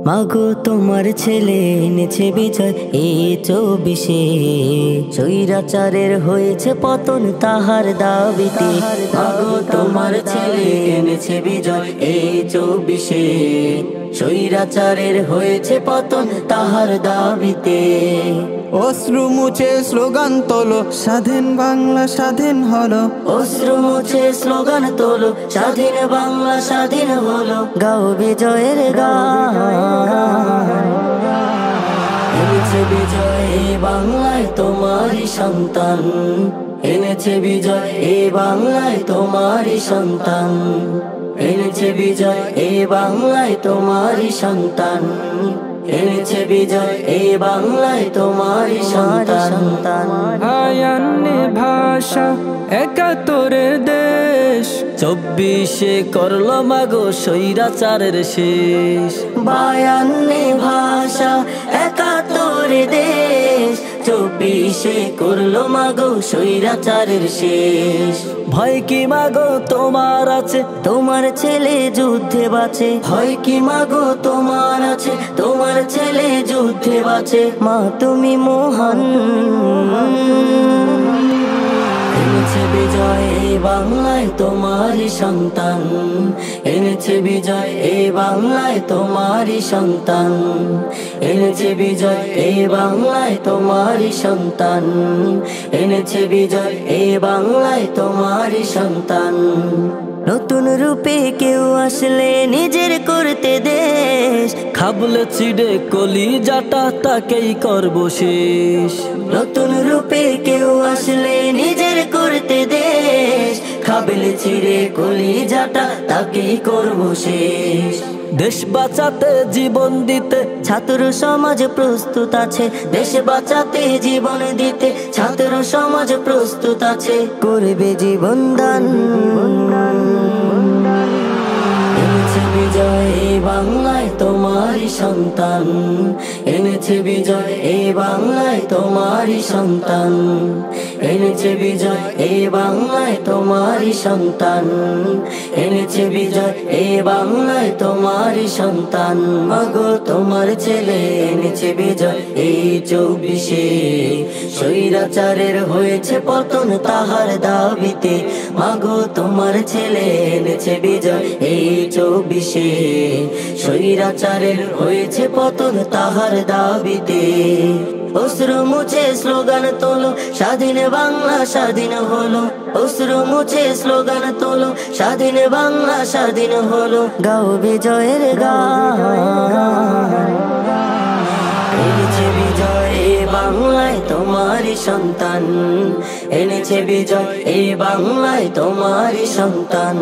মাগো তোমার ছেলে এনেছে বিজয় এই 24-এ। স্বৈরাচারের হয়েছে পতন তাহার দাবিতে। মাগো তোমার ছেলে এনেছে বিজয় এই 24-এ। স্বৈরাচারের হয়েছে পতন তাহার দাবিতে। অশ্রু মুছে স্লোগান তোলো, স্বাধীন বাংলা স্বাধীন হলো। অশ্রু মুছে স্লোগান তোলো, স্বাধীন বাংলা স্বাধীন হলো। গাও বিজয়ের গান, এনেছে বিজয় এ বাংলায় তোমারই সন্তান। এনেছে বিজয় এ বাংলায় তোমারই সন্তান। এনেছে বিজয় এ বাংলায় তোমারই সন্তান। এনেছে বিজয় এ বাংলায় তোমারই সন্তান। আয়ান্নে ভাষা 71 দেশ, 24-এ করলো মাগো স্বৈরাচারের শেষ। 52 ভাষা 71 দেশ, 24-এ করলো মাগো স্বৈরাচারের শেষ। ভয় কি মাগো তোমার আছে, তোমার ছেলে যুদ্ধে বাঁচে। ভয় কি মাগো তোমার আছে, তোমার ছেলে যুদ্ধে বাঁচে। মা তুমি মহান, এনেছে বিজয় এই বাংলায় তোমারই সন্তান। এনেছে বিজয় এই বাংলায় তোমারই সন্তান। এনেছে বিজয় এই বাংলায় তোমারই সন্তান। এনেছে বিজয় এই বাংলায় তোমারই সন্তান। নতুন রূপে কেউ আসলে নিজের করতে দেশ, খাবলে চিড়ে কলিজাটা তাকেই করব শেষ। নতুন রূপে কেউ আসলে নিজের করতে দেশ, খাবলে চিড়ে কলিজাটা তাকেই করব শেষ। দেশ বাঁচাতে জীবন দিতে ছাত্র সমাজ প্রস্তুত আছে। দেশ বাঁচাতে জীবন দিতে ছাত্র সমাজ প্রস্তুত আছে। করবে জীবন দান, এনেছে বিজয় এই বাংলায় তোমারই সন্তান। এনেছে বিজয় এই বাংলায় তোমারই সন্তান। এনেছে বিজয় এই বাংলায় তোমারই সন্তান। এনেছে বিজয় এই বাংলায় তোমারই সন্তান। মাগো তোমার ছেলে এনেছে বিজয় এই 24-এ। স্বৈরাচারের হয়েছে পতন তাহার দাবিতে। মাগো তোমার ছেলে এনেছে বিজয় এই 24-এ। স্বৈরাচারের হয়েছে পতন তাহার দাবিতে। অশ্রু মুছে স্লোগান তোলো, স্বাধীন বাংলা স্বাধীন হলো। অশ্রু মুছে স্লোগান তোলো, স্বাধীন বাংলা স্বাধীন হলো। গাও বিজয়ের গান, এনেছে বিজয় এ বাংলায় তোমারই সন্তান। এনেছে বিজয় এ বাংলায় তোমারই সন্তান।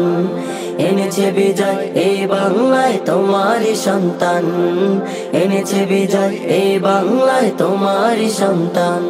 এনেছে বিজয় এ বাংলায় তোমারই সন্তান। এনেছে বিজয় এ বাংলায় তোমারই সন্তান।